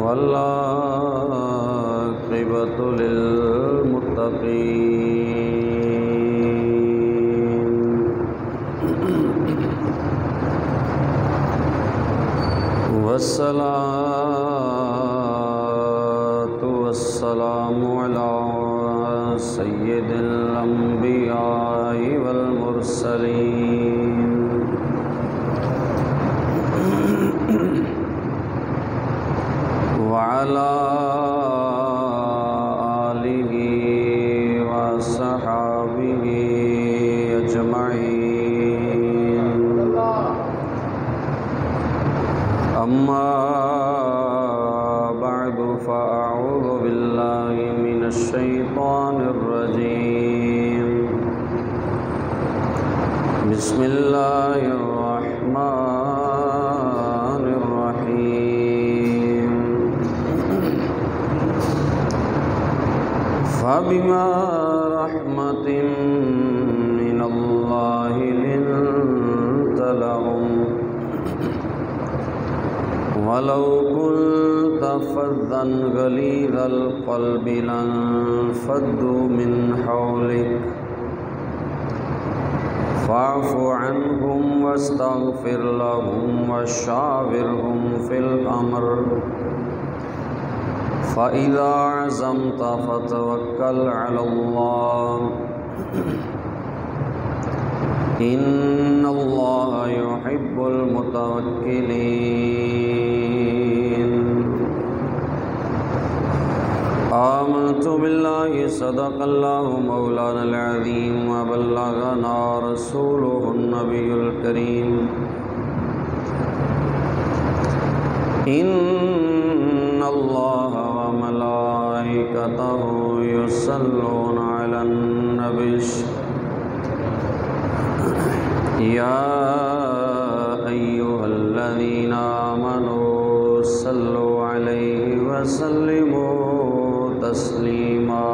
والعاقبة للمتقين والصلاة والسلام على سيد الأنبياء والمرسلين وعلى آله وصحبه أجمعين أما بعد فأعوذ بالله من الشيطان الرجيم بسم الله الرحمن الرحيم فبما رحمة من الله لنت لهم ولو كنت فظا غليظ القلب لانفضوا من حولك فاعف عنهم واستغفر لهم وشاورهم في الأمر فإذا عزمت فتوكل على الله إن الله يحب المتوكلين آمنت بالله صدق الله مولانا العظيم وبلغنا رسوله النبي الكريم إن الله وملائكته يصلون على النبي يا أيها الذين آمنوا صلوا عليه وسلموا تسليما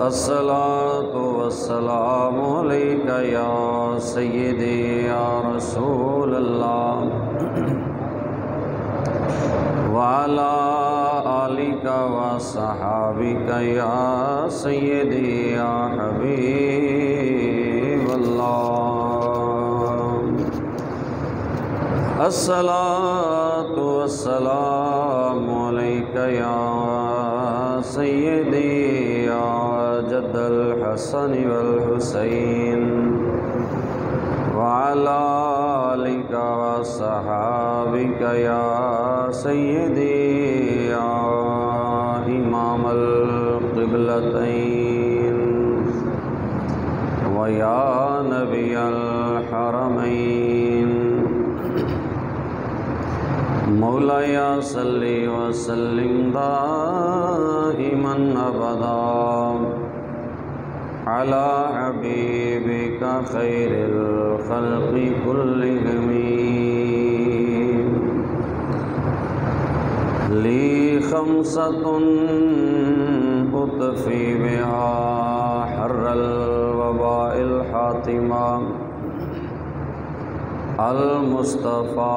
الصلاة والسلام عليك يا سيدي يا رسول الله وعلى آلك وصحابك يا سيدي يا حبيب الله الصلاة والسلام عليك يا سيدي يا جد الحسن والحسين وعلى آلك وصحابك يا سيدي يا إمام القبلتين ويا نبي الحرمين مولاي صل وسلم دائما أبدا على حبيبك خير الخلق كلهم لي خمسة أطفي بها حر الوباء الحاتمة المصطفى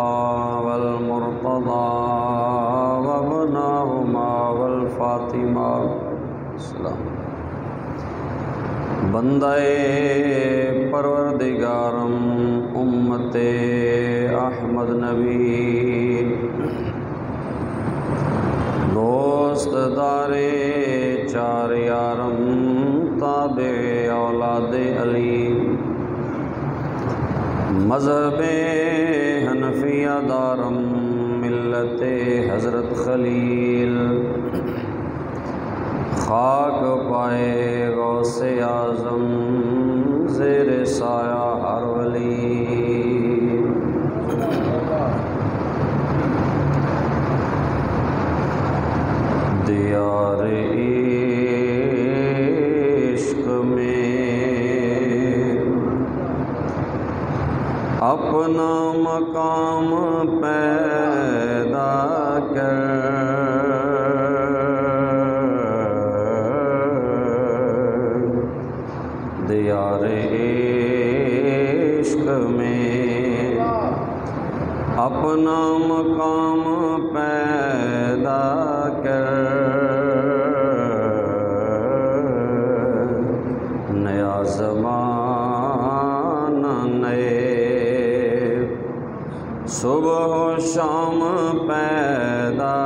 والمرتضى وابناهما والفاطمة السلام بندے پروردگارم امت احمد نبی دوست دار چار یارم تابع اولاد علی مذہب حنفیہ دارم ملت حضرت خلیل خاک پائے غوث اعظم زیر سایہ ہر ولی دیار عشق میں اپنا مقام پیدا کر دیار عشق میں اپنا مقام پیدا کر، نیا زمانہ نئے صبح و شام پیدا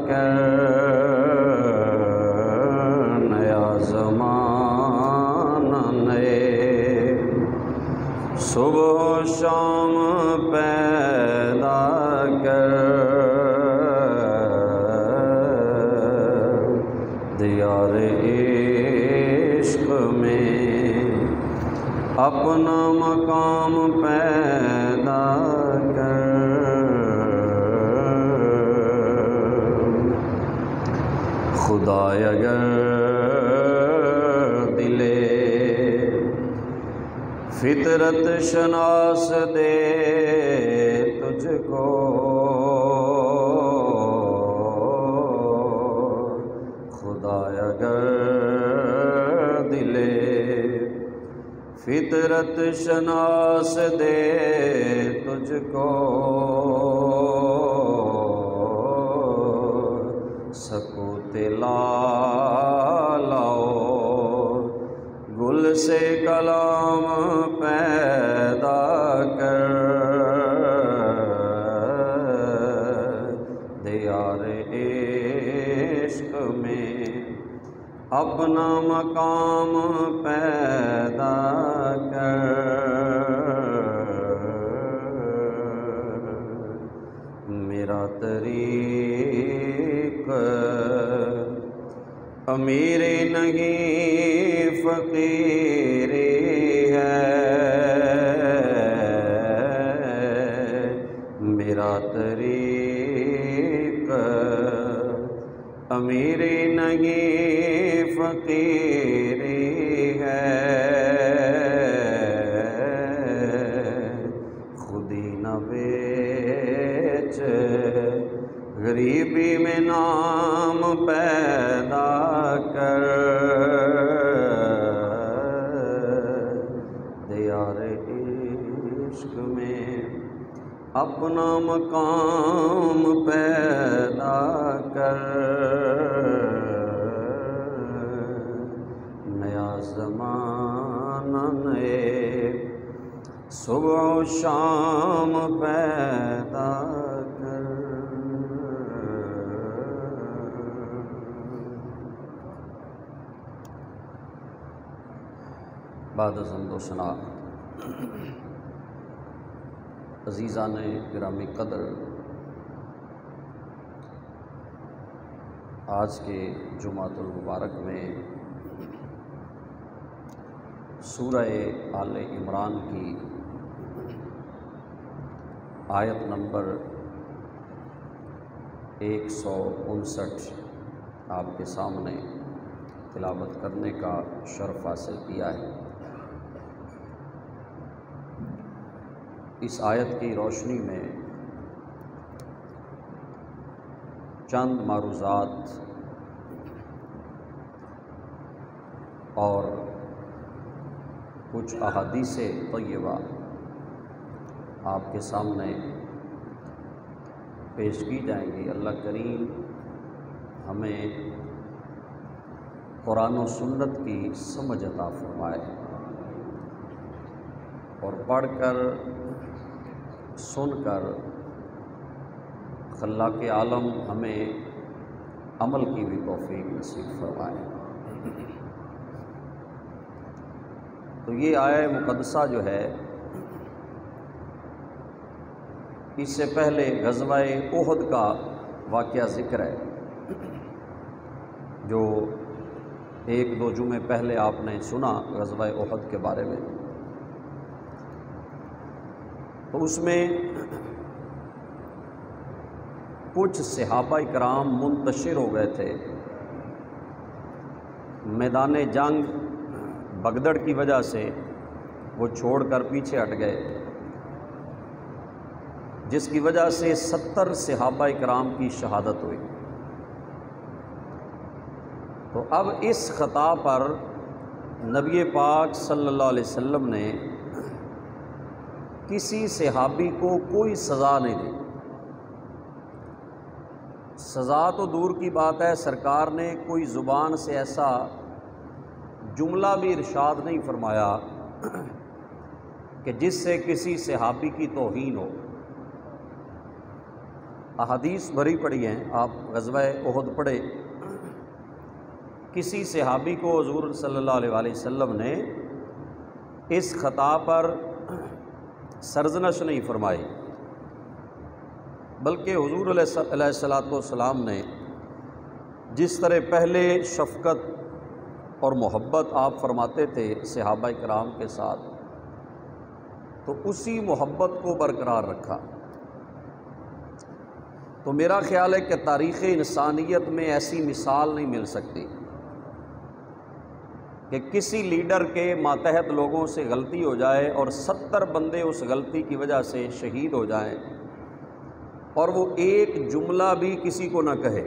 کر، نیا زمانہ نئے صبح و شام پیدا کر، دیار عشق میں اپنا مقام پیدا کر۔ خدا اگر دلے فطرت شناس دے تجھ کو، خدا اگر دلے فطرت شناس دے تجھ کو، سکوت لاؤ گل سے کلام پیدا کر، دیار عشق میں اپنا مقام پیدا کر۔ میرا طریق امیری نہیں فقیری ہے، میرا طریق امیری نہیں فقیری ہے، خودی نہ بیچ غریبی میں نام پیدا کر، دیار عشق میں اپنا مقام پیدا کر، نیا زمانہ نئے صبح و شام پیدا کر۔ بعد از حمد و ثنا، عزیزان گرامی قدر، آج کے جمعۃ المبارک میں سورہ آل عمران کی آیت نمبر 159 آپ کے سامنے تلاوت کرنے کا شرف حاصل کیا ہے۔ اس آیت کی روشنی میں چند معروضات اور کچھ احادیث طیبہ آپ کے سامنے پیش کی جائیں گی۔ اللہ کریم ہمیں قرآن و سنت کی سمجھ عطا فرمائے، اور پڑھ کر سن کر خلاق عالم ہمیں عمل کی بھی توفیق نصیب فرمائے۔ تو یہ آیہ مقدسہ جو ہے، اس سے پہلے غزوہ احد کا واقعہ ذکر ہے، جو 1-2 جمعے پہلے آپ نے سنا غزوہ احد کے بارے میں۔ تو اس میں کچھ صحابہ کرام منتشر ہو گئے تھے، میدان جنگ بگدڑ کی وجہ سے وہ چھوڑ کر پیچھے ہٹ گئے، جس کی وجہ سے 70 صحابہ کرام کی شہادت ہوئی۔ تو اب اس خطا پر نبی پاک صلی اللہ علیہ وسلم نے کسی صحابی کو کوئی سزا نہیں دی، سزا تو دور کی بات ہے، سرکار نے کوئی زبان سے ایسا جملہ بھی ارشاد نہیں فرمایا کہ جس سے کسی صحابی کی توہین ہو۔ احادیث بھری پڑی ہیں، آپ غزوہ احد پڑھے، کسی صحابی کو حضور صلی اللہ علیہ وآلہ وسلم نے اس خطا پر سرزنش نہیں فرمائی، بلکہ حضور علیہ الصلوۃ والسلام نے جس طرح پہلے شفقت اور محبت آپ فرماتے تھے صحابہ کرام کے ساتھ، تو اسی محبت کو برقرار رکھا۔ تو میرا خیال ہے کہ تاریخ انسانیت میں ایسی مثال نہیں مل سکتی کہ کسی لیڈر کے ماتحت لوگوں سے غلطی ہو جائے اور 70 بندے اس غلطی کی وجہ سے شہید ہو جائیں اور وہ ایک جملہ بھی کسی کو نہ کہے۔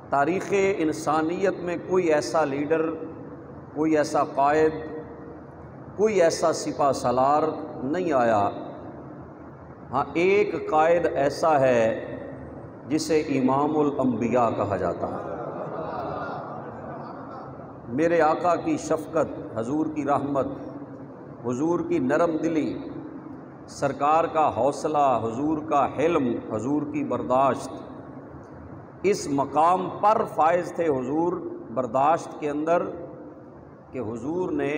تاریخ انسانیت میں کوئی ایسا لیڈر، کوئی ایسا قائد، کوئی ایسا سپہ سالار نہیں آیا۔ ہاں، ایک قائد ایسا ہے جسے امام الانبیاء کہا جاتا ہے۔ میرے آقا کی شفقت، حضور کی رحمت، حضور کی نرم دلی، سرکار کا حوصلہ، حضور کا حلم، حضور کی برداشت، اس مقام پر فائز تھے حضور برداشت کے اندر کہ حضور نے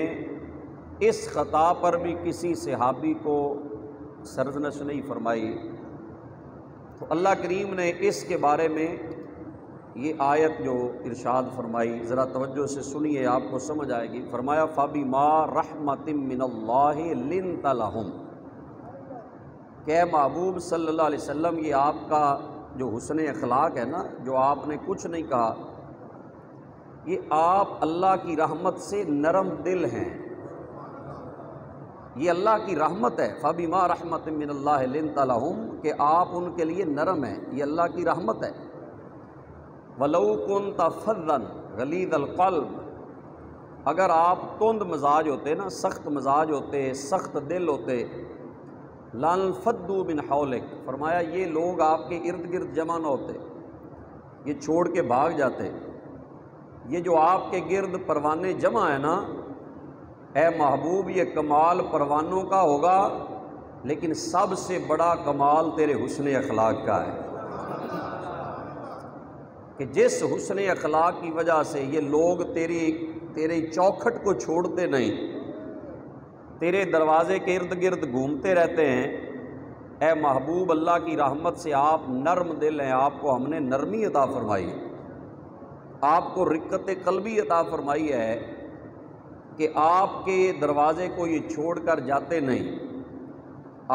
اس خطا پر بھی کسی صحابی کو سرزنش نہیں فرمائی۔ تو اللہ کریم نے اس کے بارے میں یہ آیت جو ارشاد فرمائی، ذرا توجہ سے سنیے، آپ کو سمجھ آئے گی۔ فرمایا فَبِمَا رَحْمَةٍ مِّنَ اللَّهِ لِنْتَ لَهُمْ، کہ اے محبوب صلی اللہ علیہ وسلم، یہ آپ کا جو حسن اخلاق ہے نا، جو آپ نے کچھ نہیں کہا، یہ آپ اللہ کی رحمت سے نرم دل ہیں، یہ اللہ کی رحمت ہے۔ فَبِمَا رَحْمَةٍ مِّنَ اللَّهِ لِنْتَ لَهُمْ، کہ آپ ان کے لیے نرم ہیں، یہ اللہ کی رحمت ہے۔ وَلَوْ كُنْتَ فَظًّا غَلِيظَ الْقَلْبِ، اگر آپ تند مزاج ہوتے نا، سخت مزاج ہوتے، سخت دل ہوتے، لَانفَضُّوا مِنْ حَوْلِكَ، فرمایا یہ لوگ آپ کے ارد گرد جمع نہ ہوتے، یہ چھوڑ کے بھاگ جاتے۔ یہ جو آپ کے گرد پروانے جمع ہیں نا، اے محبوب، یہ کمال پروانوں کا ہوگا، لیکن سب سے بڑا کمال تیرے حسن اخلاق کا ہے، کہ جس حسن اخلاق کی وجہ سے یہ لوگ تیری چوکھٹ کو چھوڑتے نہیں، تیرے دروازے کے ارد گرد گھومتے رہتے ہیں۔ اے محبوب، اللہ کی رحمت سے آپ نرم دل ہیں، آپ کو ہم نے نرمی عطا فرمائی ہے، آپ کو رقت قلبی عطا فرمائی ہے کہ آپ کے دروازے کو یہ چھوڑ کر جاتے نہیں۔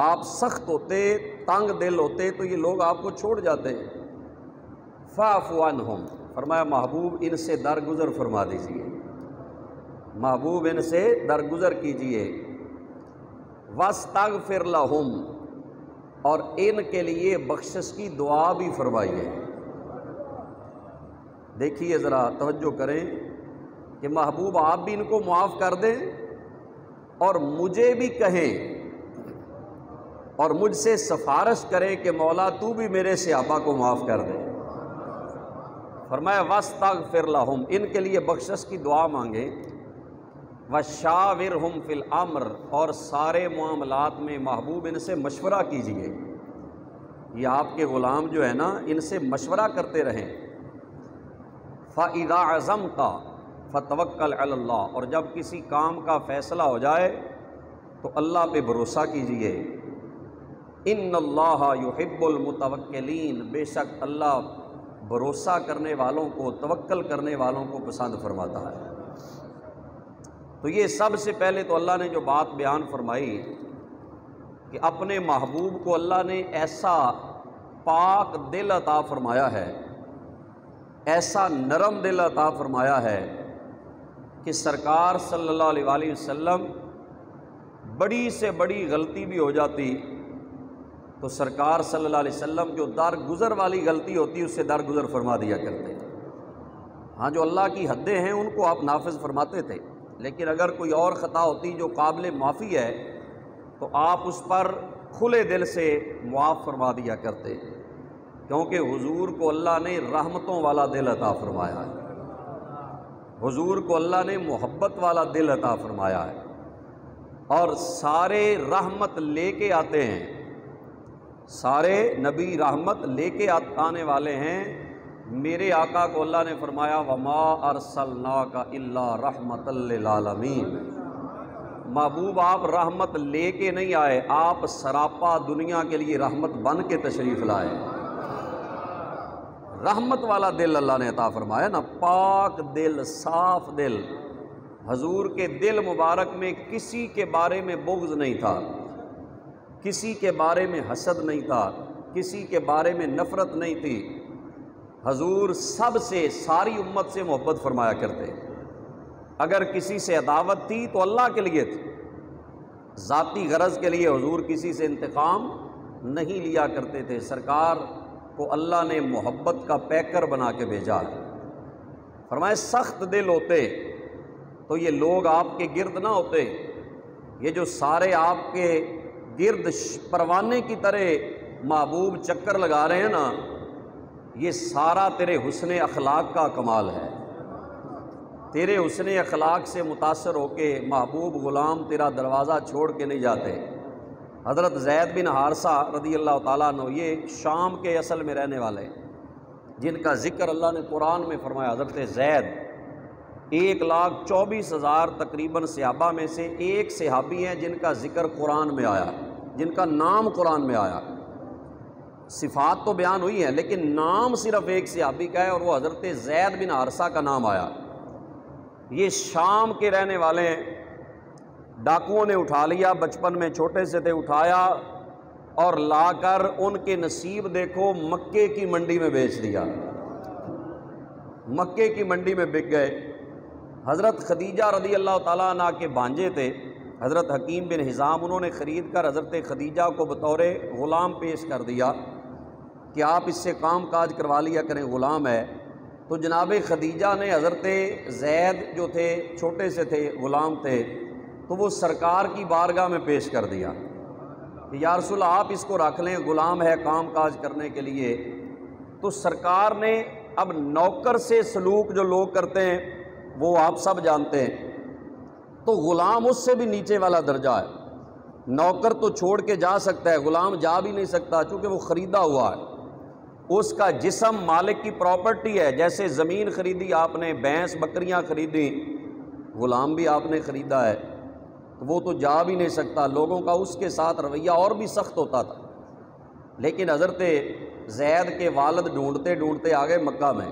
آپ سخت ہوتے، تنگ دل ہوتے تو یہ لوگ آپ کو چھوڑ جاتے۔ فاعف عنہم، فرمایا محبوب ان سے درگزر فرما دیجئے، محبوب ان سے درگزر کیجئے۔ واستغفر لہم، اور ان کے لیے بخشش کی دعا بھی فرمائیے۔ دیکھیے ذرا توجہ کریں کہ محبوب آپ بھی ان کو معاف کر دیں اور مجھے بھی کہیں اور مجھ سے سفارش کریں کہ مولا تو بھی میرے صحابہ کو معاف کر دے۔ فرمایا واستغفر لہم، ان کے لیے بخشش کی دعا مانگیں۔ وشاورہم فی الامر، اور سارے معاملات میں محبوب ان سے مشورہ کیجئے۔ یہ آپ کے غلام جو ہے نا، ان سے مشورہ کرتے رہیں۔ فَإِذَا عَزَمْتَ فَتَوَكَّلْ عَلَى اللَّهِ، اور جب کسی کام کا فیصلہ ہو جائے تو اللہ پہ بھروسہ کیجئے۔ ان اللہ یحب المتوکلین، بے شک اللہ بھروسہ کرنے والوں کو، توکل کرنے والوں کو پسند فرماتا ہے۔ تو یہ سب سے پہلے تو اللہ نے جو بات بیان فرمائی کہ اپنے محبوب کو اللہ نے ایسا پاک دل عطا فرمایا ہے، ایسا نرم دل عطا فرمایا ہے کہ سرکار صلی اللہ علیہ وآلہ وسلم بڑی سے بڑی غلطی بھی ہو جاتی تو سرکار صلی اللہ علیہ وسلم جو درگزر والی غلطی ہوتی اس سے درگزر فرما دیا کرتے۔ ہاں، جو اللہ کی حدیں ہیں ان کو آپ نافذ فرماتے تھے، لیکن اگر کوئی اور خطا ہوتی جو قابل معافی ہے تو آپ اس پر کھلے دل سے معاف فرما دیا کرتے۔ کیونکہ حضور کو اللہ نے رحمتوں والا دل عطا فرمایا ہے، حضور کو اللہ نے محبت والا دل عطا فرمایا ہے، اور سارے رحمت لے کے آتے ہیں، سارے نبی رحمت لے کے آنے والے ہیں۔ میرے آقا کو اللہ نے فرمایا وما ارسلناک الا رحمۃ للعالمین، محبوب آپ رحمت لے کے نہیں آئے، آپ سراپا دنیا کے لیے رحمت بن کے تشریف لائے۔ رحمت والا دل اللہ نے عطا فرمایا نا، پاک دل، صاف دل۔ حضور کے دل مبارک میں کسی کے بارے میں بغض نہیں تھا، کسی کے بارے میں حسد نہیں تھا، کسی کے بارے میں نفرت نہیں تھی۔ حضور سب سے، ساری امت سے محبت فرمایا کرتے، اگر کسی سے عداوت تھی تو اللہ کے لیے تھی، ذاتی غرض کے لیے حضور کسی سے انتقام نہیں لیا کرتے تھے۔ سرکار کو اللہ نے محبت کا پیکر بنا کے بھیجا۔ فرمائے سخت دل ہوتے تو یہ لوگ آپ کے گرد نہ ہوتے، یہ جو سارے آپ کے گرد پروانے کی طرح محبوب چکر لگا رہے ہیں نا، یہ سارا تیرے حسن اخلاق کا کمال ہے۔ تیرے حسن اخلاق سے متاثر ہو کے محبوب غلام تیرا دروازہ چھوڑ کے نہیں جاتے۔ حضرت زید بن حارثہ رضی اللہ تعالیٰ عنہ، یہ شام کے اصل میں رہنے والے، جن کا ذکر اللہ نے قرآن میں فرمایا۔ حضرت زید 1,24,000 تقریباً صحابہ میں سے ایک صحابی ہیں جن کا ذکر قرآن میں آیا، جن کا نام قرآن میں آیا۔ صفات تو بیان ہوئی ہیں لیکن نام صرف ایک صحابی کا ہے، اور وہ حضرت زید بن حارثہ کا نام آیا۔ یہ شام کے رہنے والے ہیں، ڈاکوؤں نے اٹھا لیا، بچپن میں چھوٹے سے تھے، اٹھایا اور لا کر ان کے نصیب دیکھو مکے کی منڈی میں بیچ دیا، مکے کی منڈی میں بک گئے۔ حضرت خدیجہ رضی اللہ تعالیٰ عنہ کے بھانجے تھے حضرت حکیم بن حزام، انہوں نے خرید کر حضرت خدیجہ کو بطور غلام پیش کر دیا کہ آپ اس سے کام کاج کروا لیا کریں، غلام ہے۔ تو جناب خدیجہ نے حضرت زید جو تھے، چھوٹے سے تھے، غلام تھے، تو وہ سرکار کی بارگاہ میں پیش کر دیا کہ یا رسول اللہ آپ اس کو رکھ لیں، غلام ہے کام کاج کرنے کے لیے۔ تو سرکار نے، اب نوکر سے سلوک جو لوگ کرتے ہیں وہ آپ سب جانتے ہیں، تو غلام اس سے بھی نیچے والا درجہ ہے۔ نوکر تو چھوڑ کے جا سکتا ہے، غلام جا بھی نہیں سکتا چونکہ وہ خریدا ہوا ہے، اس کا جسم مالک کی پراپرٹی ہے۔ جیسے زمین خریدی آپ نے، بھینس بکریاں خریدی، غلام بھی آپ نے خریدا ہے، تو وہ تو جا بھی نہیں سکتا۔ لوگوں کا اس کے ساتھ رویہ اور بھی سخت ہوتا تھا۔ لیکن حضرت زید کے والد ڈھونڈتے ڈھونڈتے آ گئے مکہ میں،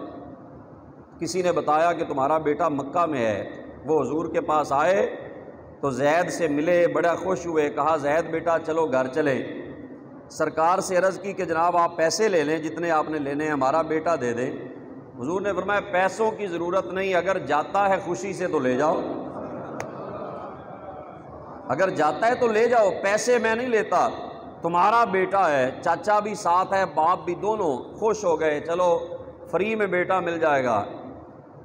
کسی نے بتایا کہ تمہارا بیٹا مکہ میں ہے۔ وہ حضور کے پاس آئے تو زید سے ملے، بڑا خوش ہوئے، کہا زید بیٹا چلو گھر چلیں۔ سرکار سے عرض کی کہ جناب آپ پیسے لے لیں جتنے آپ نے لینے ہیں، ہمارا بیٹا دے دیں۔ حضور نے فرمایا پیسوں کی ضرورت نہیں، اگر جاتا ہے خوشی سے تو لے جاؤ، اگر جاتا ہے تو لے جاؤ، پیسے میں نہیں لیتا، تمہارا بیٹا ہے، چاچا بھی ساتھ ہے، باپ بھی، دونوں خوش ہو گئے، چلو فری میں بیٹا مل جائے گا۔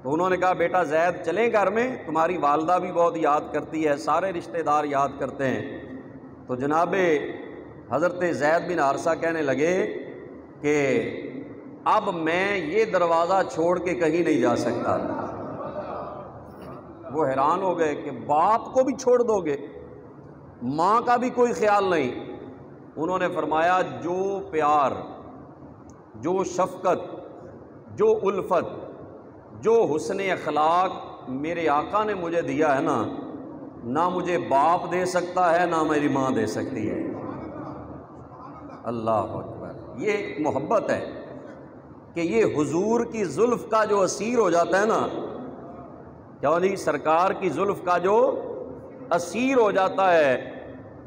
تو انہوں نے کہا بیٹا زید چلیں گھر میں، تمہاری والدہ بھی بہت یاد کرتی ہے، سارے رشتہ دار یاد کرتے ہیں۔ تو جناب حضرت زید بن حارثہ کہنے لگے کہ اب میں یہ دروازہ چھوڑ کے کہیں نہیں جا سکتا۔ وہ حیران ہو گئے کہ باپ کو بھی چھوڑ دو گے، ماں کا بھی کوئی خیال نہیں۔ انہوں نے فرمایا جو پیار، جو شفقت، جو الفت، جو حسن اخلاق میرے آقا نے مجھے دیا ہے نا، نہ مجھے باپ دے سکتا ہے نہ میری ماں دے سکتی ہے۔ اللہ اکبر، یہ محبت ہے کہ یہ حضور کی زلف کا جو اسیر ہو جاتا ہے نا، کیا نہیں، سرکار کی زلف کا جو اسیر ہو جاتا ہے،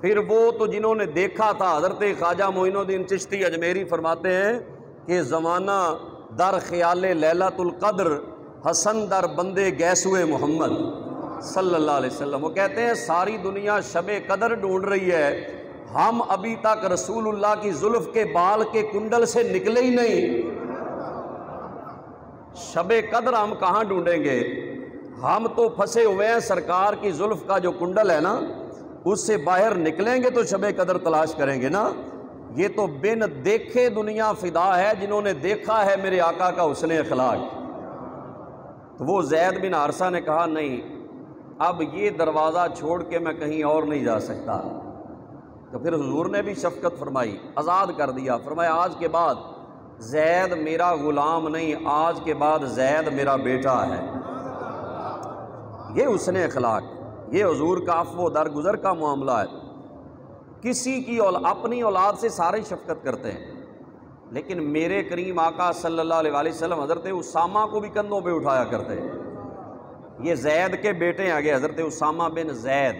پھر وہ تو جنہوں نے دیکھا تھا، حضرت خواجہ معین الدین چشتی اجمیری فرماتے ہیں کہ زمانہ در خیال لیلۃ القدر، حسن در بندے گیسوئے محمد صلی اللہ علیہ وسلم۔ وہ کہتے ہیں ساری دنیا شب قدر ڈھونڈ رہی ہے، ہم ابھی تک رسول اللہ کی زلف کے بال کے کنڈل سے نکلے ہی نہیں۔ شب قدر ہم کہاں ڈھونڈیں گے، ہم تو پھنسے ہوئے ہیں سرکار کی زلف کا جو کنڈل ہے نا، اس سے باہر نکلیں گے تو شب قدر تلاش کریں گے نا۔ یہ تو بن دیکھے دنیا فدا ہے، جنہوں نے دیکھا ہے میرے آقا کا حسن اخلاق۔ تو وہ زید بن حارثہ نے کہا نہیں، اب یہ دروازہ چھوڑ کے میں کہیں اور نہیں جا سکتا۔ تو پھر حضور نے بھی شفقت فرمائی، آزاد کر دیا، فرمایا آج کے بعد زید میرا غلام نہیں، آج کے بعد زید میرا بیٹا ہے۔ یہ حسن اخلاق، یہ حضور کا عفو و درگزر کا معاملہ ہے۔ کسی کی اپنی اولاد سے سارے شفقت کرتے ہیں، لیکن میرے کریم آقا صلی اللہ علیہ وسلم حضرت اسامہ کو بھی کندھوں پہ اٹھایا کرتے ہیں۔ یہ زید کے بیٹے آگے حضرت اسامہ بن زید،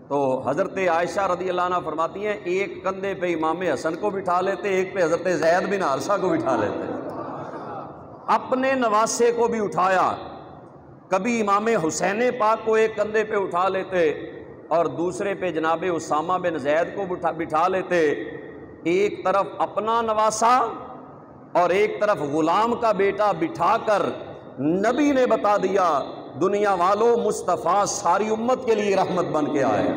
تو حضرت عائشہ رضی اللہ عنہ فرماتی ہیں ایک کندھے پہ امام حسن کو بٹھا لیتے، ایک پہ حضرت زید بن حارثہ کو بٹھا لیتے، اپنے نواسے کو بھی اٹھایا۔ کبھی امام حسین پاک کو ایک کندھے پہ اٹھا لیتے اور دوسرے پہ جناب اسامہ بن زید کو بٹھا لیتے، ایک طرف اپنا نواسا اور ایک طرف غلام کا بیٹا بٹھا کر نبی نے بتا دیا دنیا والوں مصطفیٰ ساری امت کے لیے رحمت بن کے آئے۔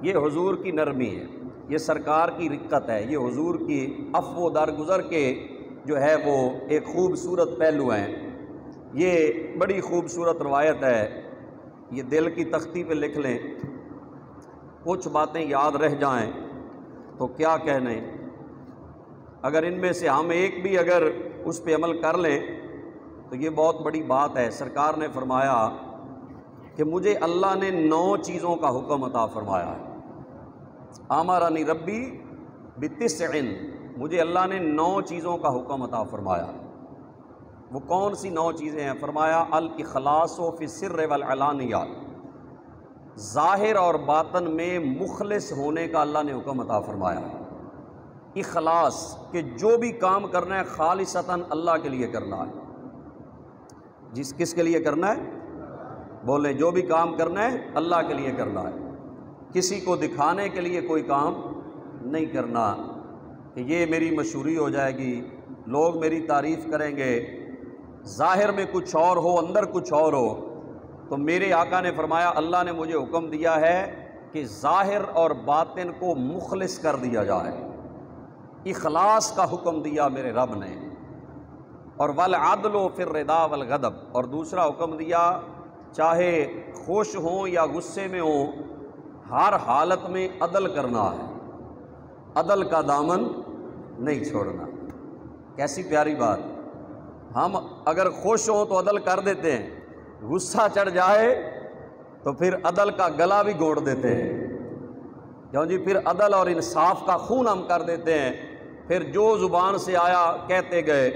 یہ حضور کی نرمی ہے، یہ سرکار کی رقت ہے، یہ حضور کی عفو و درگزر کے جو ہے وہ ایک خوبصورت پہلو ہیں۔ یہ بڑی خوبصورت روایت ہے، یہ دل کی تختی پہ لکھ لیں، کچھ باتیں یاد رہ جائیں تو کیا کہنے، اگر ان میں سے ہم ایک بھی اگر اس پہ عمل کر لیں تو یہ بہت بڑی بات ہے۔ سرکار نے فرمایا کہ مجھے اللہ نے 9 چیزوں کا حکم عطا فرمایا ہے۔ امرنی ربی بتسع، مجھے اللہ نے 9 چیزوں کا حکم عطا فرمایا۔ وہ کون سی 9 چیزیں ہیں؟ فرمایا الاخلاص فی السر والعلانیہ، ظاہر اور باطن میں مخلص ہونے کا اللہ نے حکم عطا فرمایا۔ اخلاص، کہ جو بھی کام کرنا ہے خالصتاً اللہ کے لیے کرنا ہے۔ کس کے لیے کرنا ہے؟ بولیں، جو بھی کام کرنا ہے اللہ کے لیے کرنا ہے، کسی کو دکھانے کے لیے کوئی کام نہیں کرنا کہ یہ میری مشہوری ہو جائے گی، لوگ میری تعریف کریں گے، ظاہر میں کچھ اور ہو اندر کچھ اور ہو۔ تو میرے آقا نے فرمایا اللہ نے مجھے حکم دیا ہے کہ ظاہر اور باطن کو مخلص کر دیا جائے، اخلاص کا حکم دیا میرے رب نے۔ اور والعدل فی الرضا والغضب، اور دوسرا حکم دیا چاہے خوش ہوں یا غصے میں ہوں، ہر حالت میں عدل کرنا ہے، عدل کا دامن نہیں چھوڑنا۔ کیسی پیاری بات، ہم اگر خوش ہوں تو عدل کر دیتے ہیں، غصہ چڑھ جائے تو پھر عدل کا گلا بھی گھونٹ دیتے ہیں، کیوں جی، پھر عدل اور انصاف کا خون ہم کر دیتے ہیں، پھر جو زبان سے آیا کہتے گئے۔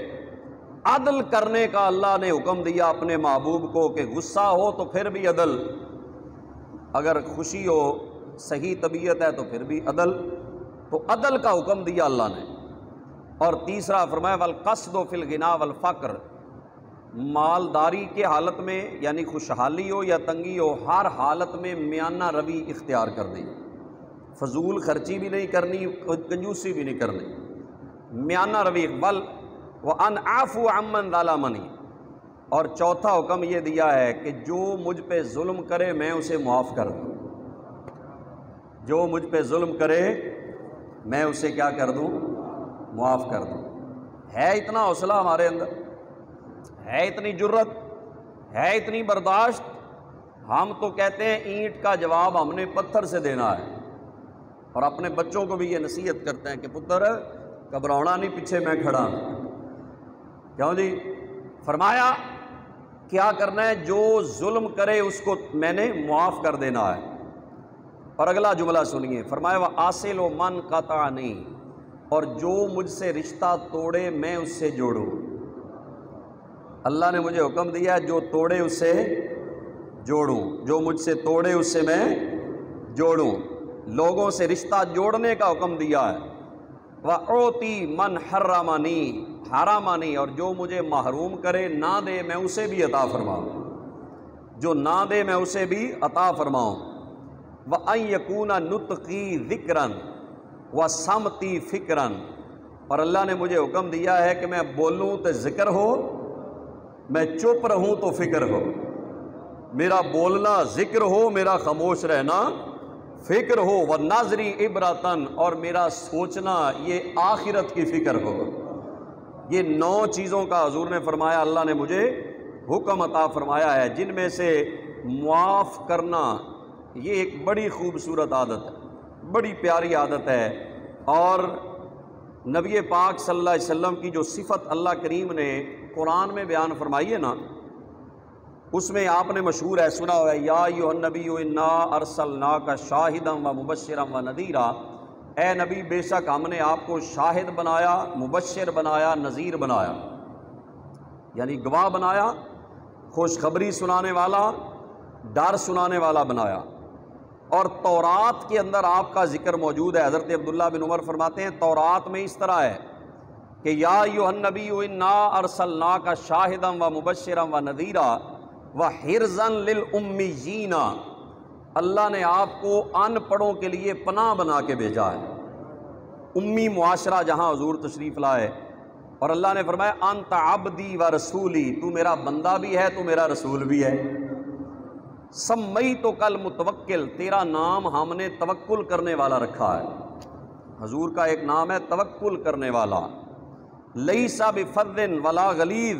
عدل کرنے کا اللہ نے حکم دیا اپنے محبوب کو کہ غصہ ہو تو پھر بھی عدل، اگر خوشی ہو صحیح طبیعت ہے تو پھر بھی عدل، تو عدل کا حکم دیا اللہ نے۔ اور تیسرا فرمایا والقصد فی الغنا والفقر، مالداری کے حالت میں یعنی خوشحالی ہو یا تنگی ہو، ہر حالت میں میانہ روی اختیار کر دی، فضول خرچی بھی نہیں کرنی، کنجوسی بھی نہیں کرنی، میانہ روی۔ وَأَنْ عَفُوَ عَمَّنْ ظَلَمَنِي، اور چوتھا حکم یہ دیا ہے کہ جو مجھ پہ ظلم کرے میں اسے معاف کر دوں، جو مجھ پہ ظلم کرے میں اسے کیا کر دوں؟ معاف کر دوں۔ ہے اتنا حوصلہ ہمارے اندر، ہے اتنی جرت، ہے اتنی برداشت؟ ہم تو کہتے ہیں اینٹ کا جواب ہم نے پتھر سے دینا ہے، اور اپنے بچوں کو بھی یہ نصیحت کرتے ہیں کہ پتر گھبرانا نہیں، پیچھے میں کھڑا ہوں، کیوں جی؟ فرمایا کیا کرنا ہے؟ جو ظلم کرے اس کو میں نے معاف کر دینا ہے۔ اور اگلا جملہ سنیے، فرمایا وَآصِلُ مَنْ قَطَعَنِي، اور جو مجھ سے رشتہ توڑے میں اس سے جوڑوں۔ اللہ نے مجھے حکم دیا ہے جو توڑے اس سے جوڑوں، جو مجھ سے توڑے اس سے میں جوڑوں، لوگوں سے رشتہ جوڑنے کا حکم دیا ہے۔ وَأُعْطِي مَنْ حَرَّمَنِي حَرَمَنِي، اور جو مجھے محروم کرے نہ دے میں اسے بھی عطا فرماؤں، جو نہ دے میں اسے بھی عطا فرماؤں۔ وَأَنْ يَكُونَ نُطْقِي ذِكْرًا وَصَمْتِي فِكْرًا، اور اللہ نے مجھے حکم دیا ہے کہ میں بولوں تو ذکر ہو، میں چپ رہوں تو فکر ہو، میرا بولنا ذکر ہو، میرا خاموش رہنا فکر ہو، وَالنَّظْرِ عِبْرَةً، اور میرا سوچنا یہ آخرت کی فکر ہو۔ یہ 9 چیزوں کا حضور نے فرمایا اللہ نے مجھے حکم عطا فرمایا ہے، جن میں سے معاف کرنا یہ ایک بڑی خوبصورت عادت ہے، بڑی پیاری عادت ہے۔ اور نبی پاک صلی اللہ علیہ وسلم کی جو صفت اللہ کریم نے قرآن میں بیان فرمائی ہے نا، اس میں آپ نے مشہور ہے، سنا ہوا ہے، یا ایھا النبی انا ارسلناک شاہدا و مبشرا و نذیرا، اے نبی بے شک ہم نے آپ کو شاہد بنایا، مبشر بنایا، نذیر بنایا، یعنی گواہ بنایا، خوشخبری سنانے والا، ڈر سنانے والا بنایا۔ اور تورات کے اندر آپ کا ذکر موجود ہے۔ حضرت عبداللہ بن عمر فرماتے ہیں تورات میں اس طرح ہے کہ یا ایھا النبی انا ارسلناک شاہدا و مبشرا و نذیرا وحرزا للامیین، اللہ نے آپ کو ان پڑھوں کے لیے پناہ بنا کے بھیجا ہے۔ امی معاشرہ جہاں حضور تشریف لائے، اور اللہ نے فرمایا انت عبدی و رسولی، تو میرا بندہ بھی ہے، تو میرا رسول بھی ہے۔ سمیتک المتوکل، تیرا نام ہم نے توکل کرنے والا رکھا ہے۔ حضور کا ایک نام ہے توکل کرنے والا۔ لیس بفظ ولا غلیظ،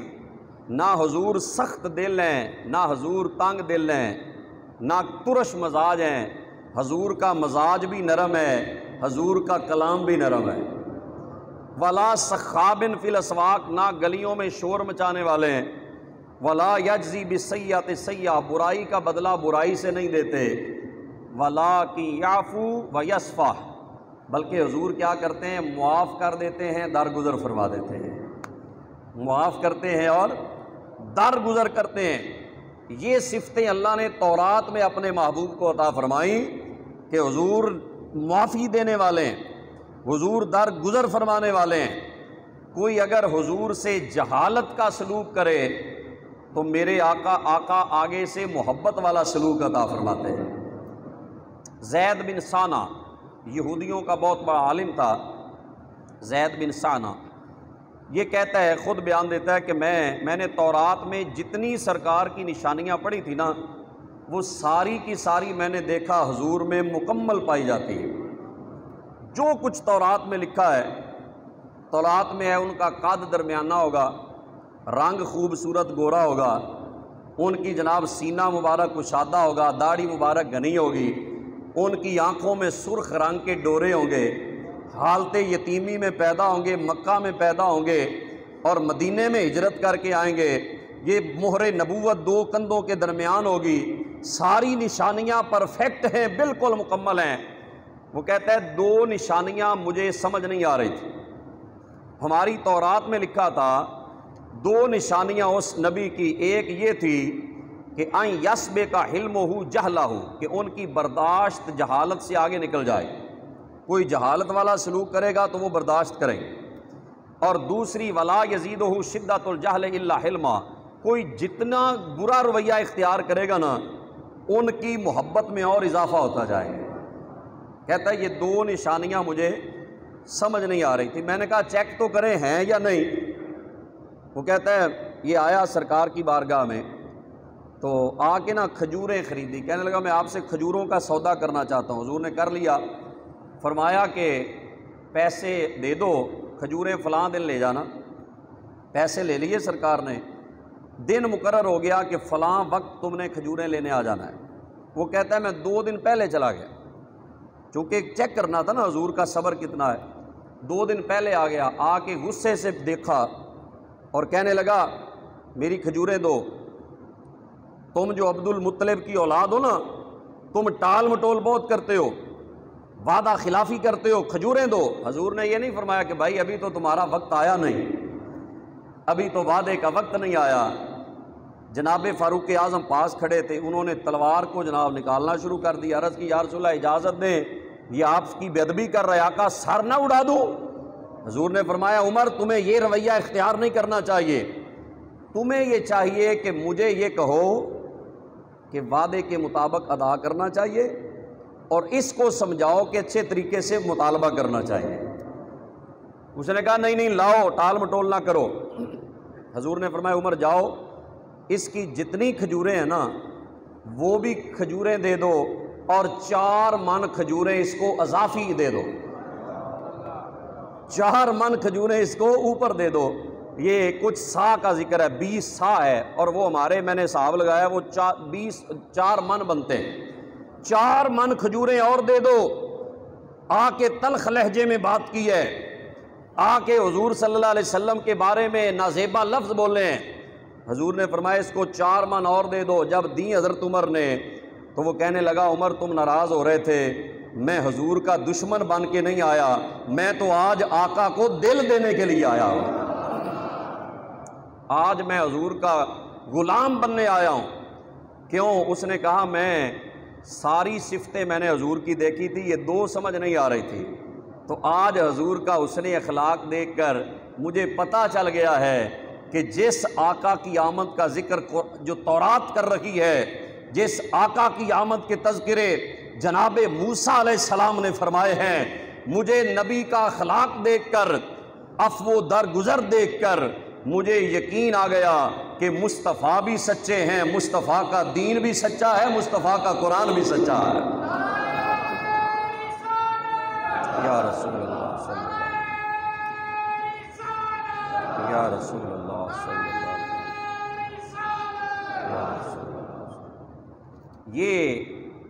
نہ حضور سخت دل ہیں، نہ حضور تنگ دل ہیں، نہ ترش مزاج ہیں، حضور کا مزاج بھی نرم ہے، حضور کا کلام بھی نرم ہے۔ ولا سخاب فی الاسواق، نہ گلیوں میں شور مچانے والے ہیں۔ ولا یجزی بالسیئۃ سیئۃ، برائی کا بدلہ برائی سے نہیں دیتے۔ ولکن یعفو ویصفح، بلکہ حضور کیا کرتے ہیں، معاف کر دیتے ہیں، درگزر فرما دیتے ہیں، معاف کرتے ہیں اور درگزر کرتے ہیں۔ یہ صفتیں اللہ نے تورات میں اپنے محبوب کو عطا فرمائیں کہ حضور معافی دینے والے ہیں، حضور درگزر فرمانے والے ہیں۔ کوئی اگر حضور سے جہالت کا سلوک کرے تو میرے آقا آگے سے محبت والا سلوک عطا فرماتے ہیں۔ زید بن ثانہ یہودیوں کا بہت بڑا عالم تھا، زید بن ثانہ، یہ کہتا ہے، خود بیان دیتا ہے کہ میں نے تورات میں جتنی سرکار کی نشانیاں پڑھی تھی نا، وہ ساری کی ساری میں نے دیکھا حضور میں مکمل پائی جاتی ہے۔ جو کچھ تورات میں لکھا ہے، تورات میں ہے ان کا قد درمیانہ ہوگا، رنگ خوبصورت گورا ہوگا، ان کی جناب سینہ مبارک کشادہ ہوگا، داڑھی مبارک گھنی ہوگی، ان کی آنکھوں میں سرخ رنگ کے ڈورے ہوں گے، حالت یتیمی میں پیدا ہوں گے، مکہ میں پیدا ہوں گے اور مدینے میں ہجرت کر کے آئیں گے، یہ مہر نبوت 2 کندھوں کے درمیان ہوگی، ساری نشانیاں پرفیکٹ ہیں، بالکل مکمل ہیں۔ وہ کہتا ہے 2 نشانیاں مجھے سمجھ نہیں آ رہی تھی، ہماری تورات میں لکھا تھا 2 نشانیاں اس نبی کی، ایک یہ تھی کہ ان یسبق حلمہ جہلہ، کہ ان کی برداشت جہالت سے آگے نکل جائے، کوئی جہالت والا سلوک کرے گا تو وہ برداشت کریں۔ اور دوسری ولا یزیدہ شدۃ الجہل الا حلما، کوئی جتنا برا رویہ اختیار کرے گا نا، ان کی محبت میں اور اضافہ ہوتا جائے گا۔ کہتا ہے یہ 2 نشانیاں مجھے سمجھ نہیں آ رہی تھی، میں نے کہا چیک تو کریں ہیں یا نہیں۔ وہ کہتا ہے یہ آیا سرکار کی بارگاہ میں تو آ کے نا کھجوریں خریدی، کہنے لگا میں آپ سے کھجوروں کا سودا کرنا چاہتا ہوں۔ حضور نے کر لیا، فرمایا کہ پیسے دے دو، کھجوریں فلاں دن لے جانا۔ پیسے لے لیے سرکار نے، دن مقرر ہو گیا کہ فلاں وقت تم نے کھجوریں لینے آ جانا ہے۔ وہ کہتا ہے میں 2 دن پہلے چلا گیا، چونکہ چیک کرنا تھا نا حضور کا صبر کتنا ہے۔ 2 دن پہلے آ گیا، آ کے غصے سے دیکھا اور کہنے لگا میری کھجوریں دو، تم جو عبد المطلب کی اولاد ہو نا، تم ٹال مٹول بہت کرتے ہو، وعدہ خلافی کرتے ہو، کھجوریں دو۔ حضور نے یہ نہیں فرمایا کہ بھائی ابھی تو تمہارا وقت آیا نہیں، ابھی تو وعدے کا وقت نہیں آیا۔ جناب فاروق اعظم پاس کھڑے تھے، انہوں نے تلوار کو جناب نکالنا شروع کر دیا، عرض کی یا رسول اللہ اجازت دیں، یہ آپ کی بے ادبی کر رہے، آقا سر نہ اڑا دوں۔ حضور نے فرمایا عمر تمہیں یہ رویہ اختیار نہیں کرنا چاہیے، تمہیں یہ چاہیے کہ مجھے یہ کہو کہ وعدے کے مطابق ادا کرنا چاہیے اور اس کو سمجھاؤ کہ اچھے طریقے سے مطالبہ کرنا چاہیے۔ اس نے کہا نہیں لاؤ، ٹال مٹول نہ کرو۔ حضور نے فرمایا عمر جاؤ، اس کی جتنی کھجوریں ہیں نا وہ بھی کھجوریں دے دو اور 4 من کھجوریں اس کو اضافی دے دو، 4 من کھجوریں اس کو اوپر دے دو۔ یہ کچھ سا کا ذکر ہے، 20 سا ہے، اور وہ ہمارے میں نے حساب لگایا وہ 4 من بنتے ہیں۔ 4 من کھجوریں اور دے دو۔ آ کے تلخ لہجے میں بات کی ہے، آ کے حضور صلی اللہ علیہ وسلم کے بارے میں نازیبا لفظ بولے ہیں۔ حضور نے فرمایا اس کو 4 من اور دے دو۔ جب دیں حضرت عمر نے تو وہ کہنے لگا عمر تم ناراض ہو رہے تھے، میں حضور کا دشمن بن کے نہیں آیا، میں تو آج آقا کو دل دینے کے لیے آیا ہوں، آج میں حضور کا غلام بننے آیا ہوں۔ کیوں؟ اس نے کہا میں ساری صفتیں میں نے حضور کی دیکھی تھی، یہ 2 سمجھ نہیں آ رہی تھی، تو آج حضور کا حسن اخلاق دیکھ کر مجھے پتہ چل گیا ہے کہ جس آقا کی آمد کا ذکر جو تورات کر رہی ہے، جس آقا کی آمد کے تذکرے جناب موسیٰ علیہ السلام نے فرمائے ہیں، مجھے نبی کا اخلاق دیکھ کر، عفو درگزر دیکھ کر مجھے یقین آ گیا کہ مصطفیٰ بھی سچے ہیں، مصطفیٰ کا دین بھی سچا ہے، مصطفیٰ کا قرآن بھی سچا ہے۔ یا رسول اللہ صلی اللہ علیہ وسلم، یا رسول اللہ صلی اللہ علیہ وسلم، یا رسول اللہ۔ یہ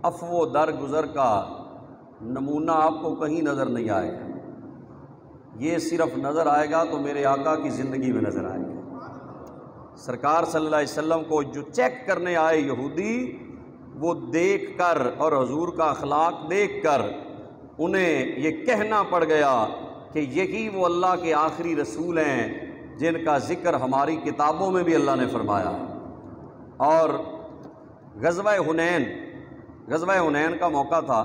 عفو درگزر کا نمونہ آپ کو کہیں نظر نہیں آئے گا، یہ صرف نظر آئے گا تو میرے آقا کی زندگی میں نظر آئے گا۔ سرکار صلی اللہ علیہ وسلم کو جو چیک کرنے آئے یہودی، وہ دیکھ کر اور حضور کا اخلاق دیکھ کر انہیں یہ کہنا پڑ گیا کہ یہی وہ اللہ کے آخری رسول ہیں جن کا ذکر ہماری کتابوں میں بھی اللہ نے فرمایا۔ اور غزوہ حنین کا موقع تھا۔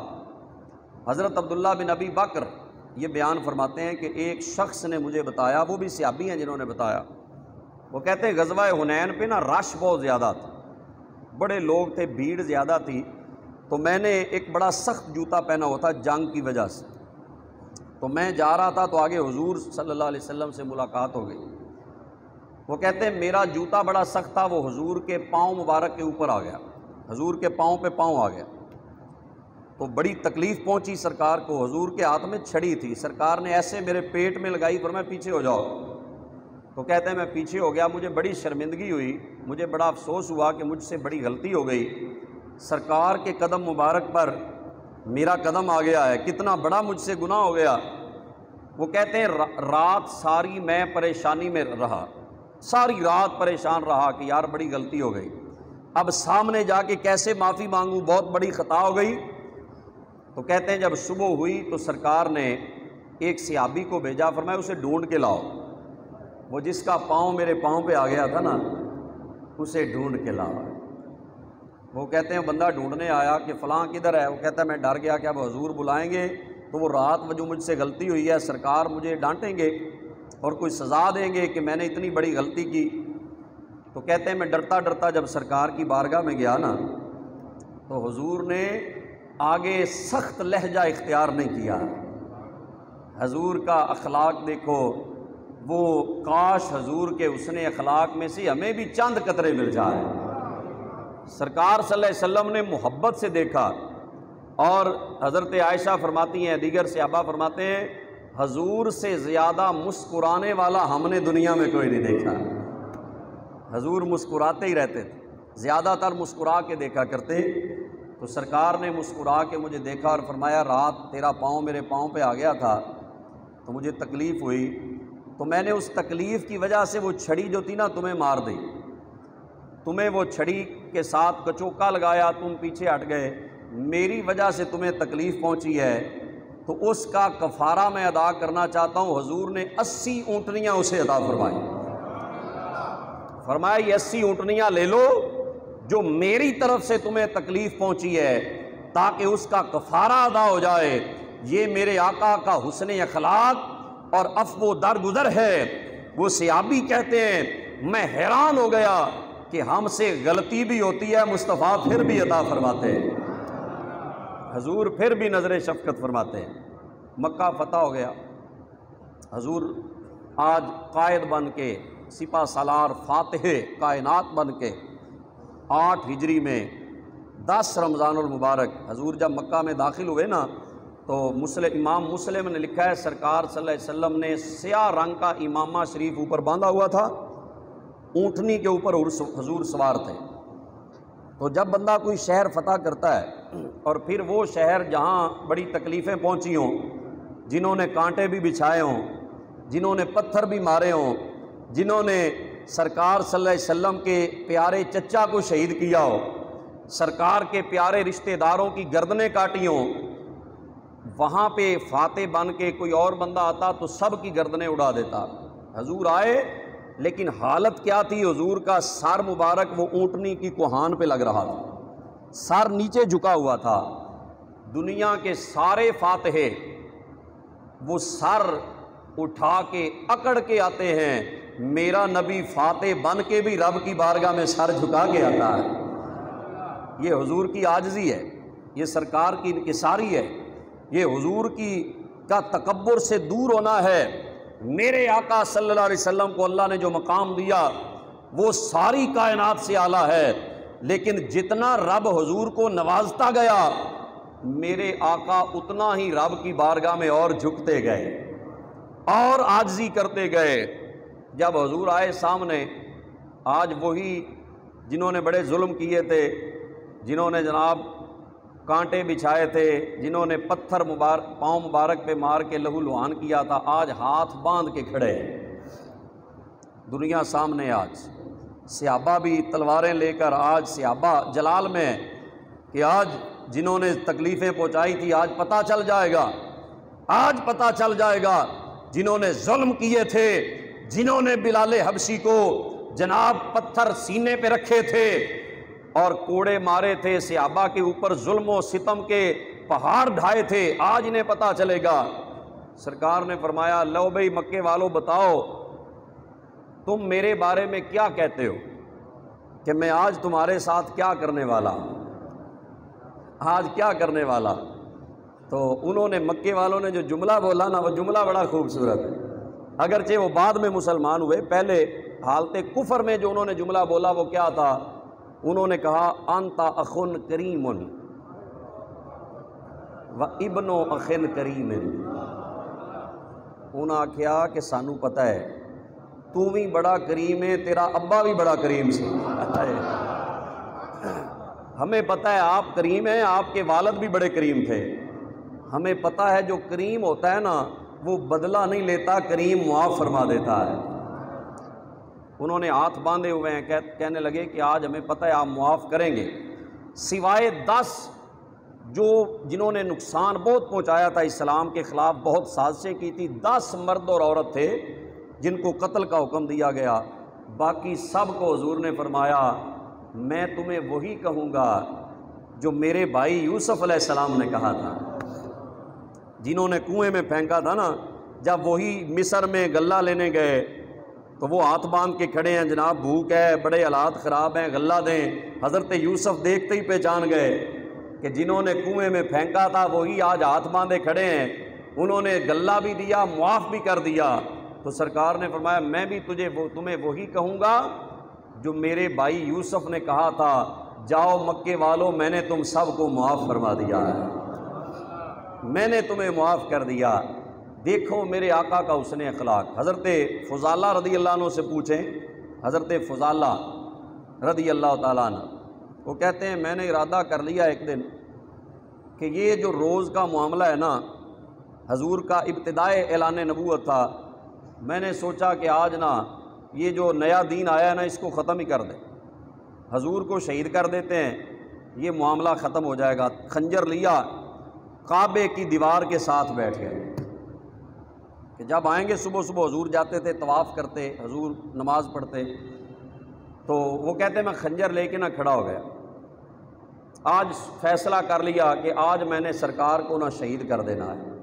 حضرت عبداللہ بن ابی بکر یہ بیان فرماتے ہیں کہ ایک شخص نے مجھے بتایا، وہ بھی صحابی ہیں جنہوں نے بتایا، وہ کہتے ہیں غزوہ حنین پہ نا رش بہت زیادہ تھا، بڑے لوگ تھے، بھیڑ زیادہ تھی، تو میں نے ایک بڑا سخت جوتا پہنا ہوا تھا جنگ کی وجہ سے، تو میں جا رہا تھا تو آگے حضور صلی اللہ علیہ وسلم سے ملاقات ہو گئی۔ وہ کہتے ہیں میرا جوتا بڑا سخت تھا، وہ حضور کے پاؤں مبارک کے اوپر آ گیا، حضور کے پاؤں پہ پاؤں آ گیا، تو بڑی تکلیف پہنچی سرکار کو۔ حضور کے ہاتھ میں چھڑی تھی، سرکار نے ایسے میرے پیٹ میں لگائی، فرمایا پیچھے ہو جاؤ۔ تو کہتے ہیں میں پیچھے ہو گیا، مجھے بڑی شرمندگی ہوئی، مجھے بڑا افسوس ہوا کہ مجھ سے بڑی غلطی ہو گئی، سرکار کے قدم مبارک پر میرا قدم آ گیا ہے، کتنا بڑا مجھ سے گناہ ہو گیا۔ وہ کہتے ہیں رات ساری میں پریشانی میں رہا، ساری رات پریشان رہا کہ یار بڑی غلطی ہو گئی، اب سامنے جا کے کیسے معافی مانگوں، بہت بڑی خطا ہو گئی۔ تو کہتے ہیں جب صبح ہوئی تو سرکار نے ایک صحابی کو بھیجا، فرمایا اسے ڈھونڈ کے لاؤ، وہ جس کا پاؤں میرے پاؤں پہ آ گیا تھا نا، اسے ڈھونڈ کے لاؤ۔ وہ کہتے ہیں بندہ ڈھونڈنے آیا کہ فلاں کدھر ہے، وہ کہتا ہے میں ڈر گیا کہ اب حضور بلائیں گے تو وہ رات وہ جو مجھ سے غلطی ہوئی ہے سرکار مجھے ڈانٹیں گے اور کوئی سزا دیں گے کہ میں نے اتنی بڑی غلطی کی۔ تو کہتے ہیں میں ڈرتا ڈرتا جب سرکار کی بارگاہ میں گیا نا، تو حضور نے آگے سخت لہجہ اختیار نہیں کیا۔ حضور کا اخلاق دیکھو، وہ کاش حضور کے حسن اخلاق میں سے ہمیں بھی چند قطرے مل جائے۔ سرکار صلی اللہ علیہ وسلم نے محبت سے دیکھا، اور حضرت عائشہ فرماتی ہیں، دیگر صحابہ فرماتے ہیں حضور سے زیادہ مسکرانے والا ہم نے دنیا میں کوئی نہیں دیکھا۔ حضور مسکراتے ہی رہتے تھے، زیادہ تر مسکرا کے دیکھا کرتے۔ تو سرکار نے مسکرا کے مجھے دیکھا اور فرمایا رات تیرا پاؤں میرے پاؤں پہ آ گیا تھا تو مجھے تکلیف ہوئی، تو میں نے اس تکلیف کی وجہ سے وہ چھڑی جو تھی نا تمہیں مار دی، تمہیں وہ چھڑی کے ساتھ کچوکا لگایا، تم پیچھے ہٹ گئے، میری وجہ سے تمہیں تکلیف پہنچی ہے، تو اس کا کفارہ میں ادا کرنا چاہتا ہوں۔ حضور نے 80 اونٹنیاں اسے عطا فرمائی، فرمایا یہ 80 اونٹنیاں لے لو جو میری طرف سے تمہیں تکلیف پہنچی ہے، تاکہ اس کا کفارہ ادا ہو جائے۔ یہ میرے آقا کا حسن اخلاق اور عفو درگزر ہے۔ وہ صحابی کہتے ہیں میں حیران ہو گیا کہ ہم سے غلطی بھی ہوتی ہے، مصطفیٰ پھر بھی عطا فرماتے ہیں، حضور پھر بھی نظر شفقت فرماتے ہیں۔ مکہ فتح ہو گیا، حضور آج قائد بن کے، سپہ سالار، فاتح کائنات بن کے 8 ہجری میں 10 رمضان المبارک حضور جب مکہ میں داخل ہوئے نا تو امام مسلم نے لکھا ہے سرکار صلی اللہ علیہ وسلم نے سیاہ رنگ کا امامہ شریف اوپر باندھا ہوا تھا، اونٹنی کے اوپر حضور سوار تھے۔ تو جب بندہ کوئی شہر فتح کرتا ہے اور پھر وہ شہر جہاں بڑی تکلیفیں پہنچی ہوں، جنہوں نے کانٹے بھی بچھائے ہوں، جنہوں نے پتھر بھی مارے ہوں، جنہوں نے سرکار صلی اللہ علیہ وسلم کے پیارے چچا کو شہید کیا ہو، سرکار کے پیارے رشتہ داروں کی گردنیں کاٹی ہوں، وہاں پہ فاتح بن کے کوئی اور بندہ آتا تو سب کی گردنیں اڑا دیتا۔ حضور آئے لیکن حالت کیا تھی؟ حضور کا سر مبارک وہ اونٹنی کی کوہان پہ لگ رہا تھا، سر نیچے جھکا ہوا تھا۔ دنیا کے سارے فاتحے وہ سر اٹھا کے اکڑ کے آتے ہیں، میرا نبی فاتح بن کے بھی رب کی بارگاہ میں سر جھکا کے آتا ہے۔ یہ حضور کی عاجزی ہے، یہ سرکار کی انکساری ہے، یہ حضور کا تکبر سے دور ہونا ہے۔ میرے آقا صلی اللہ علیہ وسلم کو اللہ نے جو مقام دیا وہ ساری کائنات سے اعلیٰ ہے، لیکن جتنا رب حضور کو نوازتا گیا میرے آقا اتنا ہی رب کی بارگاہ میں اور جھکتے گئے اور عاجزی کرتے گئے۔ جب حضور آئے سامنے، آج وہی جنہوں نے بڑے ظلم کیے تھے، جنہوں نے جناب کانٹے بچھائے تھے، جنہوں نے پتھر پاؤں مبارک پہ مار کے لہو لہان کیا تھا، آج ہاتھ باندھ کے کھڑے ہیں۔ دنیا سامنے، آج صحابہ بھی تلواریں لے کر، آج صحابہ جلال میں کہ آج جنہوں نے تکلیفیں پہنچائی تھی آج پتہ چل جائے گا، آج پتہ چل جائے گا جنہوں نے ظلم کیے تھے، جنہوں نے بلال حبشی کو جناب پتھر سینے پہ رکھے تھے اور کوڑے مارے تھے، صحابہ کے اوپر ظلم و ستم کے پہاڑ ڈھائے تھے، آج انہیں پتہ چلے گا۔ سرکار نے فرمایا لو بھئی مکے والوں بتاؤ تم میرے بارے میں کیا کہتے ہو کہ میں آج تمہارے ساتھ کیا کرنے والا، آج کیا کرنے والا۔ تو انہوں نے مکے والوں نے جو جملہ بولا نا وہ جملہ بڑا خوبصورت ہے، اگرچہ وہ بعد میں مسلمان ہوئے، پہلے حالت کفر میں جو انہوں نے جملہ بولا وہ کیا تھا؟ انہوں نے کہا انت اخن کریم و ابن اخن کریم۔ انہوں نے کہا کہ سانو پتہ ہے تو بھی بڑا کریم ہے، تیرا ابا بھی بڑا کریم سی، ہمیں پتہ ہے آپ کریم ہیں، آپ کے والد بھی بڑے کریم تھے، ہمیں پتہ ہے جو کریم ہوتا ہے نا وہ بدلہ نہیں لیتا، کریم معاف فرما دیتا ہے۔ انہوں نے ہاتھ باندھے ہوئے ہیں، کہنے لگے کہ آج ہمیں پتہ ہے آپ معاف کریں گے، سوائے 10 جنہوں نے نقصان بہت پہنچایا تھا، اسلام کے خلاف بہت سازشیں کی تھی، 10 مرد اور عورت تھے جن کو قتل کا حکم دیا گیا، باقی سب کو حضور نے فرمایا میں تمہیں وہی کہوں گا جو میرے بھائی یوسف علیہ السلام نے کہا تھا، جنہوں نے کنویں میں پھینکا تھا نا، جب وہی مصر میں غلہ لینے گئے تو وہ ہاتھ باندھ کے کھڑے ہیں، جناب بھوک ہے، بڑے حالات خراب ہیں، غلہ دیں۔ حضرت یوسف دیکھتے ہی پہچان گئے کہ جنہوں نے کنویں میں پھینکا تھا وہی آج ہاتھ باندھے کھڑے ہیں، انہوں نے غلہ بھی دیا، معاف بھی کر دیا۔ تو سرکار نے فرمایا میں بھی تمہیں وہی کہوں گا جو میرے بھائی یوسف نے کہا تھا، جاؤ مکے والوں میں نے تم سب کو معاف فرما دیا ہے، میں نے تمہیں معاف کر دیا۔ دیکھو میرے آقا کا حسن اخلاق۔ حضرت فضالہ رضی اللہ عنہ سے پوچھیں، حضرت فضالہ رضی اللہ تعالیٰ عنہ وہ کہتے ہیں میں نے ارادہ کر لیا ایک دن کہ یہ جو روز کا معاملہ ہے نا، حضور کا ابتدائے اعلان نبوت تھا، میں نے سوچا کہ آج نا یہ جو نیا دین آیا ہے نا اس کو ختم ہی کر دیں، حضور کو شہید کر دیتے ہیں، یہ معاملہ ختم ہو جائے گا۔ خنجر لیا، کعبے کی دیوار کے ساتھ بیٹھ گئے کہ جب آئیں گے صبح صبح حضور جاتے تھے، طواف کرتے، حضور نماز پڑھتے، تو وہ کہتے میں خنجر لے کے نہ کھڑا ہو گیا، آج فیصلہ کر لیا کہ آج میں نے سرکار کو نہ شہید کر دینا ہے۔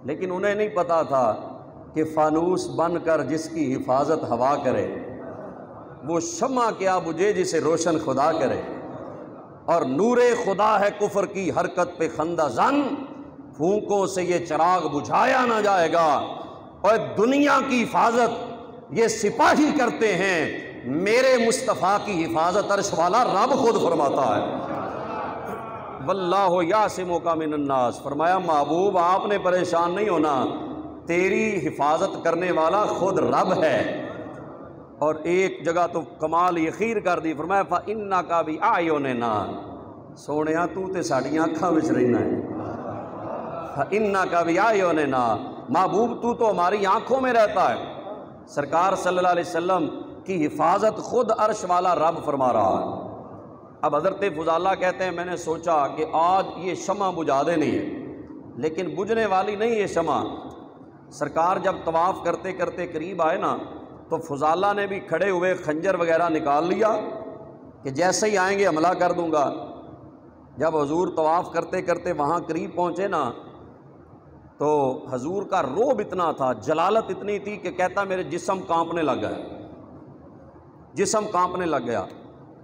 لیکن انہیں نہیں پتا تھا کہ فانوس بن کر جس کی حفاظت ہوا کرے وہ شمع کیا بجھے جسے روشن خدا کرے، اور نور خدا ہے کفر کی حرکت پہ خندہ زن، پھونکوں سے یہ چراغ بجھایا نہ جائے گا۔ اور دنیا کی حفاظت یہ سپاہی کرتے ہیں، میرے مصطفیٰ کی حفاظت عرش والا رب خود فرماتا ہے۔ واللہ یعصمک من الناس، فرمایا محبوب آپ نے پریشان نہیں ہونا، تیری حفاظت کرنے والا خود رب ہے۔ اور ایک جگہ تو کمال یخیر کر دی، فرمایا فإنک بأعیننا، سونیا تو تے ساڈیاں اکھاں وچ رہنا ہے، فإنک بأعیننا، محبوب تو ہماری آنکھوں میں رہتا ہے۔ سرکار صلی اللہ علیہ وسلم کی حفاظت خود عرش والا رب فرما رہا ہے۔ اب حضرت فضالہ کہتے ہیں میں نے سوچا کہ آج یہ شمع بجھا دینی ہے، لیکن بجھنے والی نہیں یہ شمع۔ سرکار جب طواف کرتے کرتے قریب آئے نا تو فضالہ نے بھی کھڑے ہوئے خنجر وغیرہ نکال لیا کہ جیسے ہی آئیں گے حملہ کر دوں گا۔ جب حضور طواف کرتے کرتے وہاں قریب پہنچے نا تو حضور کا روب اتنا تھا، جلالت اتنی تھی کہ کہتا میرے جسم کانپنے لگ گیا، جسم کانپنے لگ گیا۔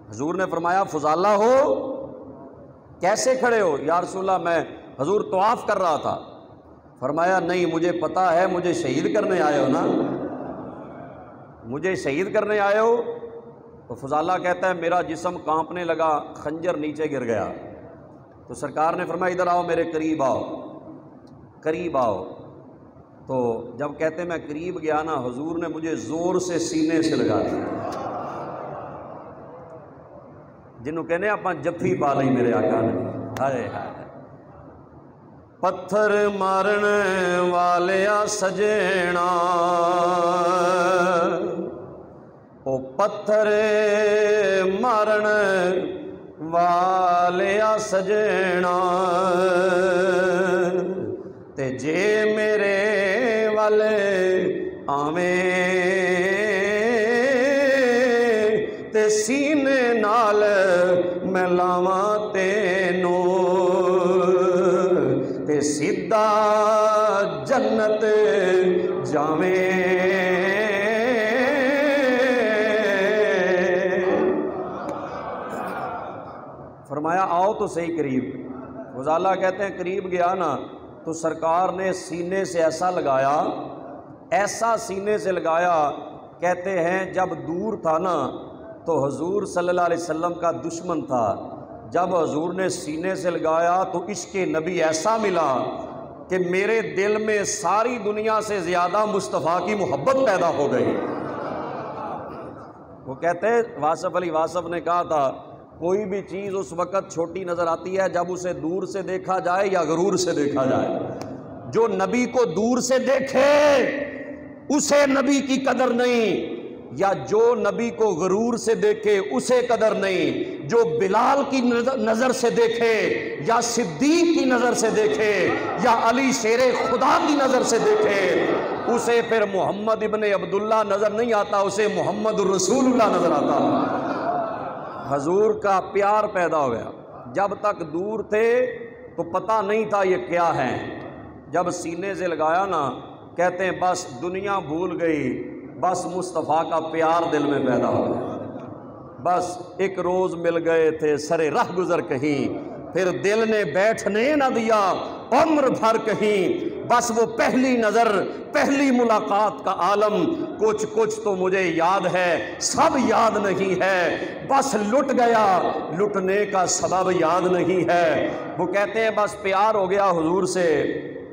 حضور نے فرمایا فضالہ ہو، کیسے کھڑے ہو؟ یا رسول اللہ میں حضور طواف کر رہا تھا۔ فرمایا نہیں، مجھے پتہ ہے مجھے شہید کرنے آئے ہو نا، مجھے شہید کرنے آئے ہو۔ تو فضالہ کہتا ہے میرا جسم کانپنے لگا، خنجر نیچے گر گیا۔ تو سرکار نے فرمایا ادھر آؤ، میرے قریب آؤ، قریب آؤ۔ تو جب کہتے میں قریب گیا نا، حضور نے مجھے زور سے سینے سے لگا دیا، جنہوں کہنے اپنا جفی پا لئی میرے آقا نے۔ ہائے ہائے، پتھر مارن والیا سجینا، او پتھر مارن والیا سجینا، تے جے میرے والے آویں تے سینے نال میں لاواں تینوں، تے سیدھا جنت جاویں۔ فرمایا آؤ تو صحیح قریب۔ فضالہ کہتے ہیں قریب گیا نا تو سرکار نے سینے سے ایسا لگایا، ایسا سینے سے لگایا، کہتے ہیں جب دور تھا نا تو حضور صلی اللہ علیہ وسلم کا دشمن تھا، جب حضور نے سینے سے لگایا تو عشق نبی ایسا ملا کہ میرے دل میں ساری دنیا سے زیادہ مصطفیٰ کی محبت پیدا ہو گئی۔ وہ کہتے ہیں واصف علی واصف نے کہا تھا کوئی بھی چیز اس وقت چھوٹی نظر آتی ہے جب اسے دور سے دیکھا جائے یا غرور سے دیکھا جائے۔ جو نبی کو دور سے دیکھے اسے نبی کی قدر نہیں، یا جو نبی کو غرور سے دیکھے اسے قدر نہیں۔ جو بلال کی نظر سے دیکھے یا صدیق کی نظر سے دیکھے یا علی شیر خدا کی نظر سے دیکھے اسے پھر محمد ابن عبداللہ نظر نہیں آتا، اسے محمد الرسول اللہ نظر آتا۔ حضور کا پیار پیدا ہو گیا۔ جب تک دور تھے تو پتہ نہیں تھا یہ کیا ہے، جب سینے سے لگایا نا کہتے ہیں بس دنیا بھول گئی، بس مصطفیٰ کا پیار دل میں پیدا ہو گیا۔ بس ایک روز مل گئے تھے سرے راہ گزر کہیں، پھر دل نے بیٹھنے نہ دیا عمر بھر کہیں۔ بس وہ پہلی نظر پہلی ملاقات کا عالم، کچھ کچھ تو مجھے یاد ہے سب یاد نہیں ہے، بس لٹ گیا لٹنے کا سبب یاد نہیں ہے۔ وہ کہتے ہیں بس پیار ہو گیا حضور سے۔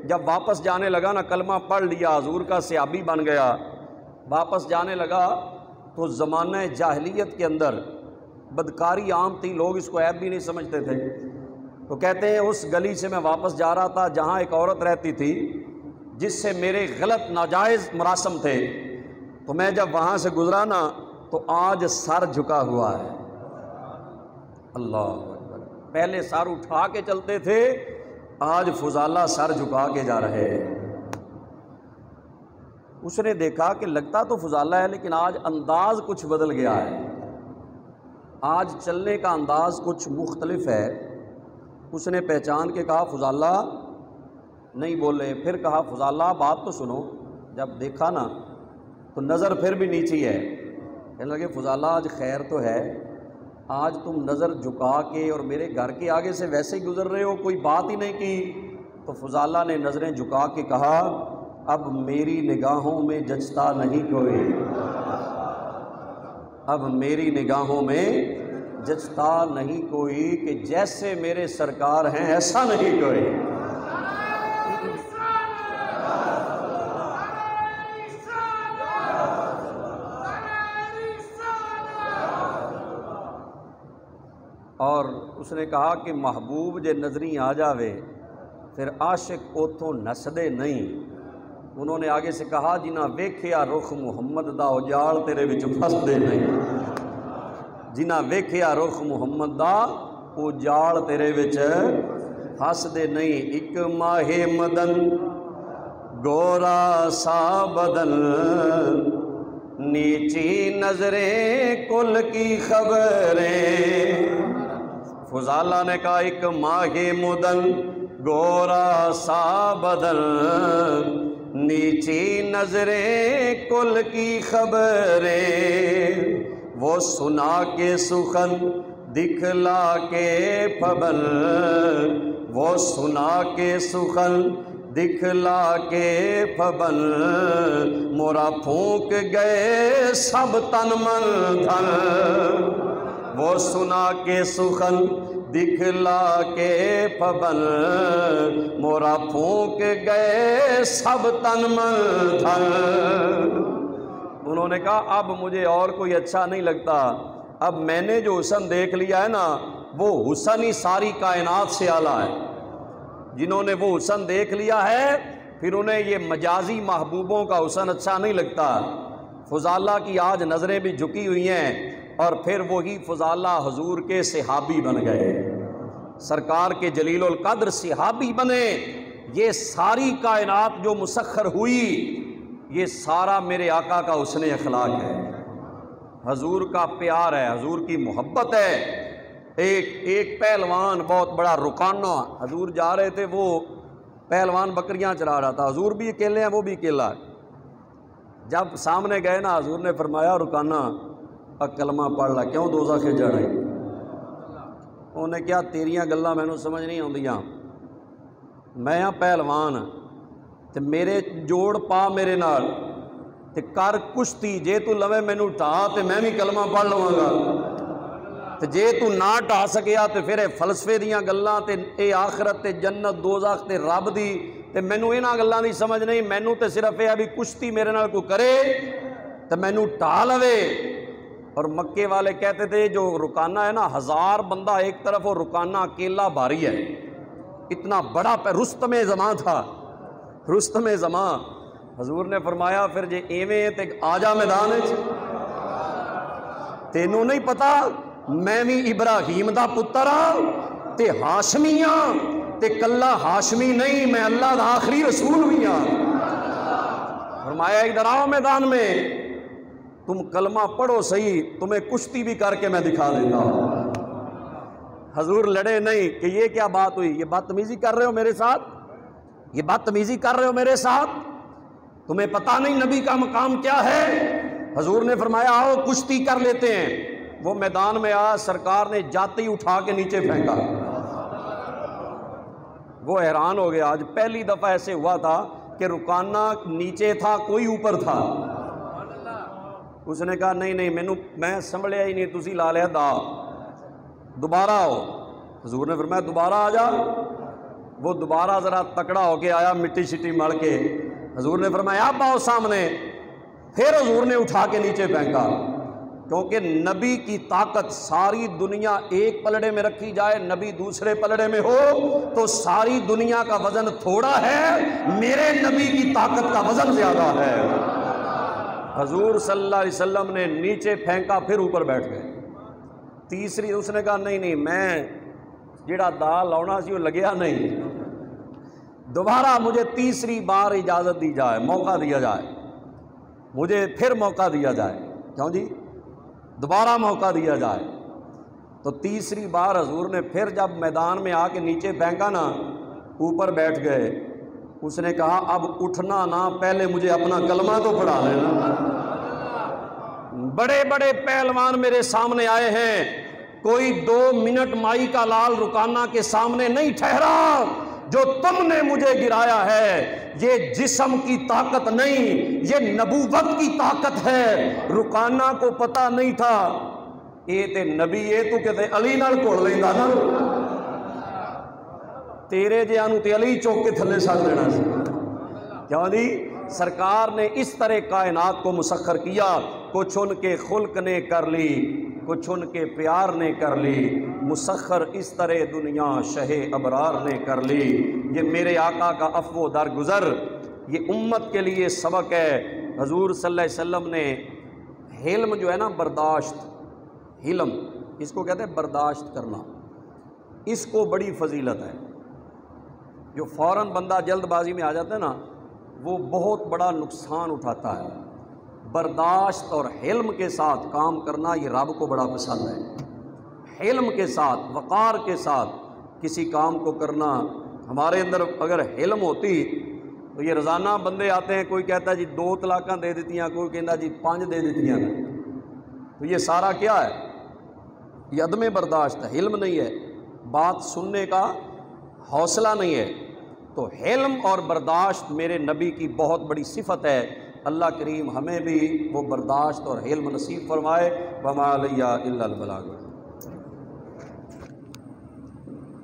جب واپس جانے لگا نا کلمہ پڑھ لیا، حضور کا صحابی بن گیا، واپس جانے لگا تو زمانہ جاہلیت کے اندر بدکاری عام تھی، لوگ اس کو عیب بھی نہیں سمجھتے تھے۔ تو کہتے ہیں اس گلی سے میں واپس جا رہا تھا جہاں ایک عورت رہتی تھی جس سے میرے غلط ناجائز مراسم تھے، تو میں جب وہاں سے گزرا نا تو آج سر جھکا ہوا ہے۔ اللہ اکبر، پہلے سر اٹھا کے چلتے تھے، آج فضالہ سر جھکا کے جا رہے ہیں۔ اس نے دیکھا کہ لگتا تو فضالہ ہے لیکن آج انداز کچھ بدل گیا ہے، آج چلنے کا انداز کچھ مختلف ہے۔ اس نے پہچان کے کہا فضالہ، نہیں بولے، پھر کہا فضالہ بات تو سنو۔ جب دیکھا نا تو نظر پھر بھی نیچی ہے، کہنے لگے فضالہ آج خیر تو ہے، آج تم نظر جھکا کے اور میرے گھر کے آگے سے ویسے ہی گزر رہے ہو، کوئی بات ہی نہیں کی۔ تو فضالہ نے نظریں جھکا کے کہا اب میری نگاہوں میں جچتا نہیں کوئی، اب میری نگاہوں میں جچتا نہیں کوئی کہ جیسے میرے سرکار ہیں ایسا نہیں کوئی۔ اور اس نے کہا کہ محبوب جے نظری آ جاوے پھر عاشق اوتھوں نسدے نہیں۔ انہوں نے آگے سے کہا جنہاں ویکھیا رخ محمد دا اجاڑ تیرے وچ پھسدے نہیں، جنہاں ویکھیا رخ محمد دا اجاڑ تیرے وچ پھسدے نہیں۔ ایک ماہ مدن گورا سا بدن نیچی نظریں کل کی خبریں۔ فضالہ نے کہا ایک ماہ مدن گورا سا بدن نیچی نظریں کل کی خبریں، وہ سنا کے سخن دکھلا کے پھبل، وہ سنا کے سخن دکھلا کے پھبل، مورا پھونک گئے سب تن من دھن، وہ سنا کے سخن دکھلا کے پھبل، مورا پھونک گئے سب تن من دھن۔ انہوں نے کہا اب مجھے اور کوئی اچھا نہیں لگتا، اب میں نے جو حسن دیکھ لیا ہے نا وہ حسن ہی ساری کائنات سے اعلیٰ ہے۔ جنہوں نے وہ حسن دیکھ لیا ہے پھر انہیں یہ مجازی محبوبوں کا حسن اچھا نہیں لگتا۔ فضالہ کی آج نظریں بھی جھکی ہوئی ہیں، اور پھر وہی فضالہ حضور کے صحابی بن گئے، سرکار کے جلیل القدر صحابی بنے۔ یہ ساری کائنات جو مسخر ہوئی یہ سارا میرے آقا کا حسن اخلاق ہے، حضور کا پیار ہے، حضور کی محبت ہے۔ ایک پہلوان بہت بڑا رکانہ، حضور جا رہے تھے، وہ پہلوان بکریاں چرا رہا تھا، حضور بھی اکیلے ہیں وہ بھی اکیلا ہے۔ جب سامنے گئے نا حضور نے فرمایا رکانہ کلمہ پڑھ لا، کیوں دوزخ جڑ رہی؟ انہوں نے کیا تیریاں گلاں مینوں سمجھ نہیں آندیاں، میں ہاں پہلوان تے میرے جوڑ پا میرے نال تے کر کشتی، جے تو لوے مینوں ٹھا تے میں بھی کلمہ پڑھ لواں گا، تے جے تو نہ ٹھا سکیا تے پھر فلسفے دیاں گلاں تے اے آخرت تے جنت دوزخ تے رب دی تے مینوں انہاں گلاں دی سمجھ نہیں، مینوں تے صرف اے بھی کشتی میرے نال کوئی کرے تے مینوں ٹھا لوے۔ اور مکے والے کہتے تھے جو رکانہ ہے نا 1000 بندہ ایک طرف اور رکانہ اکیلا بھاری ہے، اتنا بڑا رستم زمان تھا، رستم زمان۔ حضور نے فرمایا پھر جے ایویں تے آجا میدان وچ، تینوں نہیں پتا میں بھی ابراہیم دا پتر ہاں تے ہاشمی ہاں تے کلا ہاشمی نہیں میں اللہ دا آخری رسول بھی ہاں۔ فرمایا ادھر آؤ میدان میں، تم کلمہ پڑھو صحیح، تمہیں کشتی بھی کر کے میں دکھا دیتا ہوں۔ حضور لڑے نہیں کہ یہ کیا بات ہوئی، یہ بدتمیزی کر رہے ہو میرے ساتھ، یہ بدتمیزی کر رہے ہو میرے ساتھ، تمہیں پتہ نہیں نبی کا مقام کیا ہے۔ حضور نے فرمایا آؤ کشتی کر لیتے ہیں۔ وہ میدان میں آیا، سرکار نے جاتے ہی اٹھا کے نیچے پھینکا۔ وہ حیران ہو گیا، آج پہلی دفعہ ایسے ہوا تھا کہ رکانہ نیچے تھا کوئی اوپر تھا۔ اس نے کہا نہیں میں سنبھلیا ہی نہیں، تسی لا لیا دا، دوبارہ آؤ۔ حضور نے فرمایا دوبارہ آ جا۔ وہ دوبارہ ذرا تکڑا ہو کے آیا، مٹی شٹی مل کے۔ حضور نے فرمایا اب آؤ سامنے۔ پھر حضور نے اٹھا کے نیچے پھینکا، کیونکہ نبی کی طاقت ساری دنیا ایک پلڑے میں رکھی جائے، نبی دوسرے پلڑے میں ہو تو ساری دنیا کا وزن تھوڑا ہے، میرے نبی کی طاقت کا وزن زیادہ ہے۔ حضور صلی اللہ علیہ وسلم نے نیچے پھینکا، پھر اوپر بیٹھ گئے۔ تیسری اس نے کہا نہیں میں جڑا دا لاؤنا سی وہ لگیا نہیں، دوبارہ مجھے تیسری بار اجازت دی جائے، موقع دیا جائے، مجھے پھر موقع دیا جائے۔ کیوں جی؟ دوبارہ موقع دیا جائے۔ تو تیسری بار حضور نے پھر جب میدان میں آ کے نیچے پھینکا نا، اوپر بیٹھ گئے۔ اس نے کہا اب اٹھنا نہ، پہلے مجھے اپنا کلمہ تو پڑھا لینا۔ بڑے بڑے پہلوان میرے سامنے آئے ہیں، کوئی 2 منٹ مائی کا لال رکانہ کے سامنے نہیں ٹھہرا۔ جو تم نے مجھے گرایا ہے یہ جسم کی طاقت نہیں، یہ نبوت کی طاقت ہے۔ رکانہ کو پتہ نہیں تھا یہ تے نبی ہے، تو کہتے علی نال گھل لینا نا، تیرے جہاں تے علی چوک کے تھلے سٹ دینا سی۔ کیوں جی؟ سرکار نے اس طرح کائنات کو مسخر کیا، کچھ ان کے خلق نے کر لی، کچھ ان کے پیار نے کر لی، مسخر اس طرح دنیا شہ ابرار نے کر لی۔ یہ میرے آقا کا عفو درگزر، یہ امت کے لیے سبق ہے۔ حضور صلی اللہ علیہ وسلم نے حلم جو ہے نا، برداشت، حلم اس کو کہتے ہیں برداشت کرنا، اس کو بڑی فضیلت ہے۔ جو فوراً بندہ جلد بازی میں آ جاتا ہے نا، وہ بہت بڑا نقصان اٹھاتا ہے۔ برداشت اور حلم کے ساتھ کام کرنا یہ رب کو بڑا پسند ہے۔ حلم کے ساتھ، وقار کے ساتھ کسی کام کو کرنا۔ ہمارے اندر اگر حلم ہوتی تو یہ روزانہ بندے آتے ہیں، کوئی کہتا ہے جی 2 طلاقاں دے دیتیاں، کوئی کہتا جی 5 دے دیتیاں، تو یہ سارا کیا ہے؟ یہ عدم برداشت ہے، حلم نہیں ہے، بات سننے کا حوصلہ نہیں ہے۔ تو حلم اور برداشت میرے نبی کی بہت بڑی صفت ہے۔ اللہ کریم ہمیں بھی وہ برداشت اور حلم نصیب فرمائے۔ وما علیہ الا البلاغ۔